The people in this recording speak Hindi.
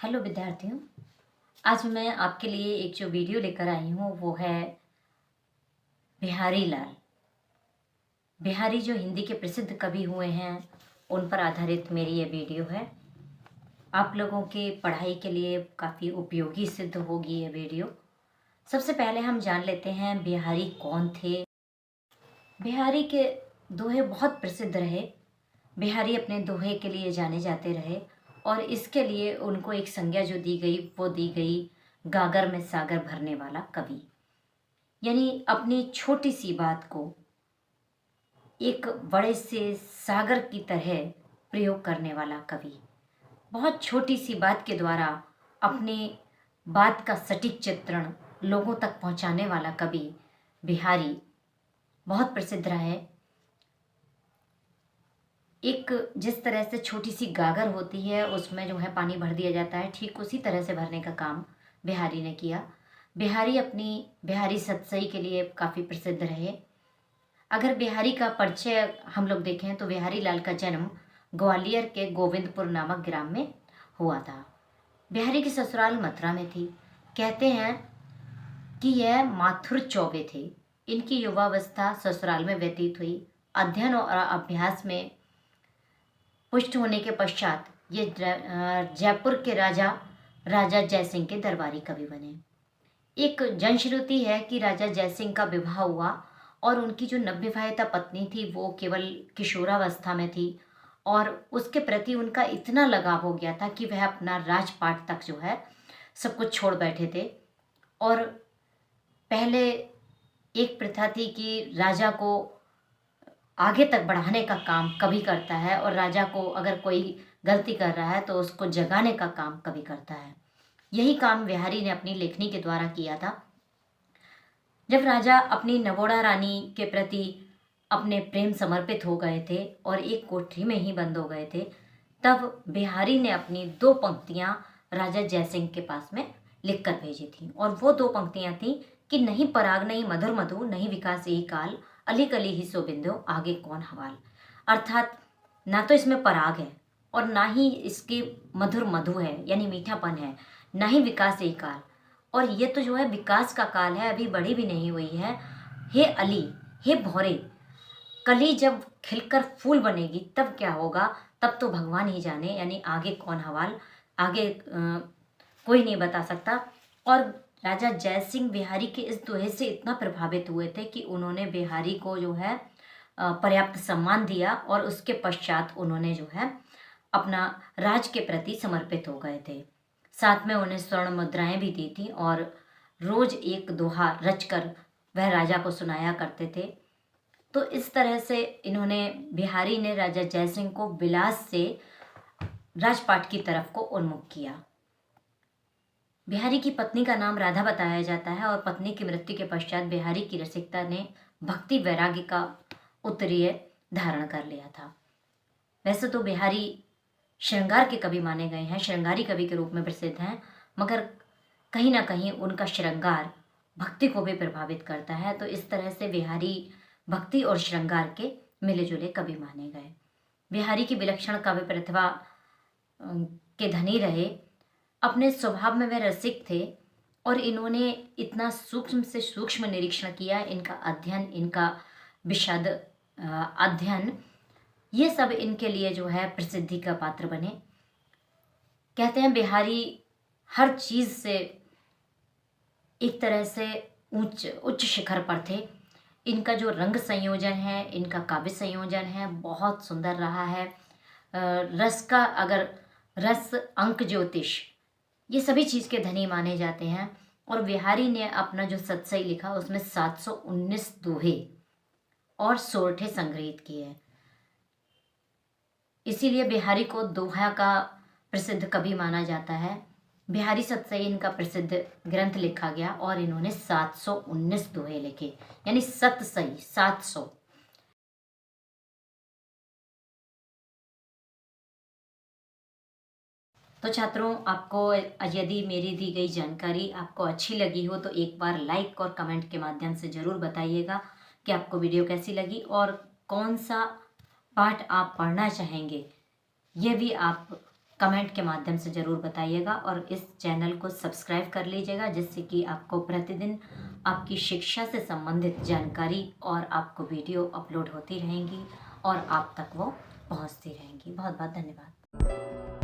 हेलो विद्यार्थियों। आज मैं आपके लिए एक जो वीडियो लेकर आई हूँ वो है बिहारी लाल। बिहारी जो हिंदी के प्रसिद्ध कवि हुए हैं उन पर आधारित मेरी ये वीडियो है। आप लोगों के पढ़ाई के लिए काफ़ी उपयोगी सिद्ध होगी ये वीडियो। सबसे पहले हम जान लेते हैं बिहारी कौन थे। बिहारी के दोहे बहुत प्रसिद्ध रहे। बिहारी अपने दोहे के लिए जाने जाते रहे और इसके लिए उनको एक संज्ञा जो दी गई वो दी गई गागर में सागर भरने वाला कवि। यानी अपनी छोटी सी बात को एक बड़े से सागर की तरह प्रयोग करने वाला कवि। बहुत छोटी सी बात के द्वारा अपनी बात का सटीक चित्रण लोगों तक पहुंचाने वाला कवि बिहारी बहुत प्रसिद्ध रहा है। एक जिस तरह से छोटी सी गागर होती है उसमें जो है पानी भर दिया जाता है, ठीक उसी तरह से भरने का काम बिहारी ने किया। बिहारी अपनी बिहारी सतसई के लिए काफ़ी प्रसिद्ध रहे। अगर बिहारी का परिचय हम लोग देखें तो बिहारी लाल का जन्म ग्वालियर के गोविंदपुर नामक ग्राम में हुआ था। बिहारी की ससुराल मथुरा में थी। कहते हैं कि यह माथुर चौबे थे। इनकी युवावस्था ससुराल में व्यतीत हुई। अध्ययन और अभ्यास में पुष्ट होने के पश्चात ये जयपुर के राजा राजा जयसिंह के दरबारी कवि बने। एक जनश्रुति है कि राजा जयसिंह का विवाह हुआ और उनकी जो नवविवाहिता पत्नी थी वो केवल किशोरावस्था में थी और उसके प्रति उनका इतना लगाव हो गया था कि वह अपना राजपाट तक जो है सब कुछ छोड़ बैठे थे। और पहले एक प्रथा थी कि राजा को आगे तक बढ़ाने का काम कवि करता है और राजा को अगर कोई गलती कर रहा है तो उसको जगाने का काम कवि करता है। यही काम बिहारी ने अपनी लेखनी के द्वारा किया था। जब राजा अपनी नवोड़ा रानी के प्रति अपने प्रेम समर्पित हो गए थे और एक कोठरी में ही बंद हो गए थे, तब बिहारी ने अपनी 2 पंक्तियां राजा जयसिंह के पास में लिखकर भेजी थी और वो 2 पंक्तियां थी कि नहीं पराग नहीं मधुर मधु नहीं विकास यही काल अली कली ही सो बिंदु आगे कौन हवाल। अर्थात ना तो इसमें पराग है और ना ही इसके मधुर मधु है यानी मीठापन है, ना ही विकास यही काल। और ये तो जो है विकास का काल है, अभी बड़ी भी नहीं हुई है। हे अली, हे भौरे, कली जब खिलकर फूल बनेगी तब क्या होगा, तब तो भगवान ही जाने, यानी आगे कौन हवाल, आगे कोई नहीं बता सकता। और राजा जयसिंह बिहारी के इस दोहे से इतना प्रभावित हुए थे कि उन्होंने बिहारी को जो है पर्याप्त सम्मान दिया और उसके पश्चात उन्होंने जो है अपना राज के प्रति समर्पित हो गए थे। साथ में उन्हें स्वर्ण मुद्राएं भी दी थी और रोज एक दोहा रचकर वह राजा को सुनाया करते थे। तो इस तरह से इन्होंने बिहारी ने राजा जयसिंह को विलास से राजपाट की तरफ को उन्मुख किया। बिहारी की पत्नी का नाम राधा बताया जाता है और पत्नी की मृत्यु के पश्चात बिहारी की रसिकता ने भक्ति वैराग्य का उत्तरीय धारण कर लिया था। वैसे तो बिहारी श्रृंगार के कवि माने गए हैं, श्रृंगारी कवि के रूप में प्रसिद्ध हैं, मगर कहीं ना कहीं उनका श्रृंगार भक्ति को भी प्रभावित करता है। तो इस तरह से बिहारी भक्ति और श्रृंगार के मिले जुले कवि माने गए। बिहारी की विलक्षण काव्य प्रतिभा के धनी रहे। अपने स्वभाव में वे रसिक थे और इन्होंने इतना सूक्ष्म से सूक्ष्म निरीक्षण किया। इनका अध्ययन, इनका विशद अध्ययन, ये सब इनके लिए जो है प्रसिद्धि का पात्र बने। कहते हैं बिहारी हर चीज़ से एक तरह से उच्च शिखर पर थे। इनका जो रंग संयोजन है, इनका काव्य संयोजन है, बहुत सुंदर रहा है। रस का अगर रस, अंक, ज्योतिष, ये सभी चीज़ के धनी माने जाते हैं। और बिहारी ने अपना जो सतसई लिखा उसमें 719 दोहे और सोरठे संग्रहित किए। इसीलिए बिहारी को दोहा का प्रसिद्ध कवि माना जाता है। बिहारी सतसई इनका प्रसिद्ध ग्रंथ लिखा गया और इन्होंने 719 दोहे लिखे, यानी सतसई 700। तो छात्रों, आपको यदि मेरी दी गई जानकारी आपको अच्छी लगी हो तो एक बार लाइक और कमेंट के माध्यम से ज़रूर बताइएगा कि आपको वीडियो कैसी लगी और कौन सा पाठ आप पढ़ना चाहेंगे, ये भी आप कमेंट के माध्यम से ज़रूर बताइएगा और इस चैनल को सब्सक्राइब कर लीजिएगा, जिससे कि आपको प्रतिदिन आपकी शिक्षा से संबंधित जानकारी और आपको वीडियो अपलोड होती रहेंगी और आप तक वो पहुंचती रहेंगी। बहुत बहुत धन्यवाद।